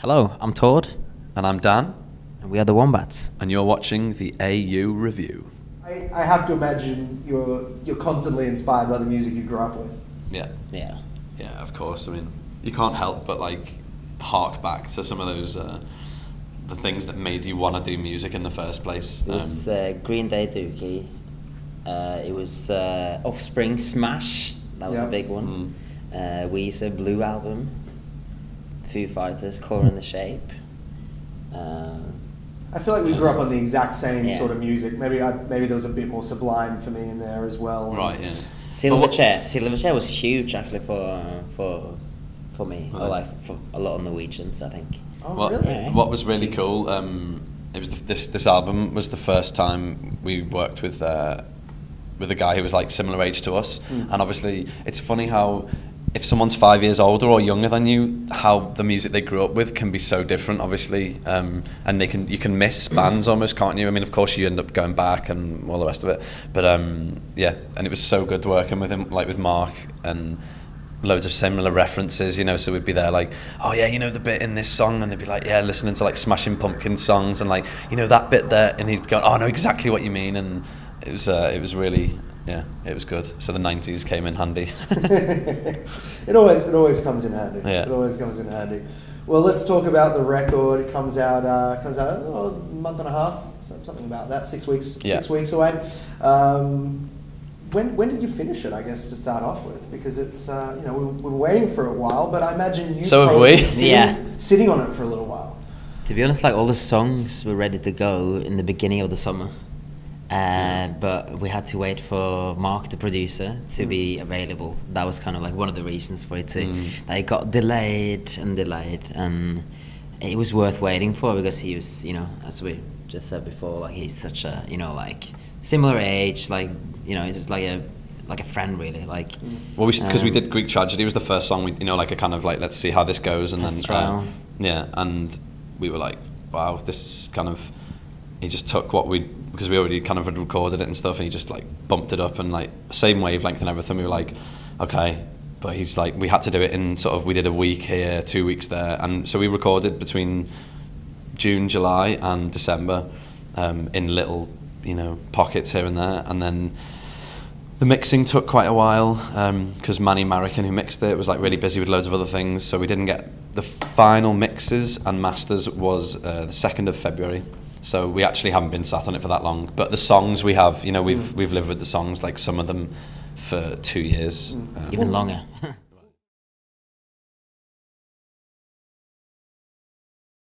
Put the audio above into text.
Hello, I'm Todd. And I'm Dan. And we are the Wombats. And you're watching the AU Review. I have to imagine you're constantly inspired by the music you grew up with. Yeah. Yeah. Yeah, of course. I mean, you can't help but like hark back to some of those the things that made you want to do music in the first place. It was Green Day Dookie. It was Offspring Smash. That was a big one. Weezer Blue Album. Foo Fighters Color and the Shape. I feel like we grew up on the exact same sort of music. Maybe there was a bit more Sublime for me in there as well. Right, yeah. Silverchair was huge actually for me. Or like for a lot of Norwegians, I think. Oh, really? Yeah. What was really cool, it was this album was the first time we worked with a guy who was like similar age to us, and obviously it's funny how if someone's 5 years older or younger than you, how the music they grew up with can be so different, obviously, and you can miss bands almost, can't you? I mean, of course you end up going back and all the rest of it, but yeah, and it was so good working with him, like with Mark, and loads of similar references, you know, so we'd be there like, oh yeah, you know the bit in this song, and they'd be like, yeah, listening to like Smashing Pumpkins songs, and like, you know that bit there, and he'd go, oh, I know exactly what you mean, and it was really, yeah, it was good. So the 90s came in handy. It always comes in handy. Yeah. It always comes in handy. Well, let's talk about the record. It comes out a month and a half, something about that. 6 weeks. Yeah. 6 weeks away. When did you finish it? I guess to start off with, because it's we were waiting for a while, but I imagine you. So have we. Sitting on it for a little while. To be honest, like all the songs were ready to go in the beginning of the summer. But we had to wait for Mark, the producer, to be available. That was kind of like one of the reasons for it to. That it got delayed, and it was worth waiting for because he was, you know, as we just said before, like he's such a, you know, like similar age, like, you know, he's just like a friend really, like. Well, because we did Greek Tragedy was the first song, we, you know, like a kind of like let's see how this goes, and then yeah, and we were like, wow, this is kind of. He just took because we already kind of had recorded it and stuff, and he just like bumped it up and like same wavelength and everything. We were like, okay, but he's like, we had to do it in sort of, we did a week here, 2 weeks there, and so we recorded between June, July and December in little, you know, pockets here and there, and then the mixing took quite a while because Manny Marroquin, who mixed it, was like really busy with loads of other things, so we didn't get the final mixes and masters was the 2nd of February. So we actually haven't been sat on it for that long, but the songs we have, you know, we've lived with the songs, like some of them for 2 years. Even longer.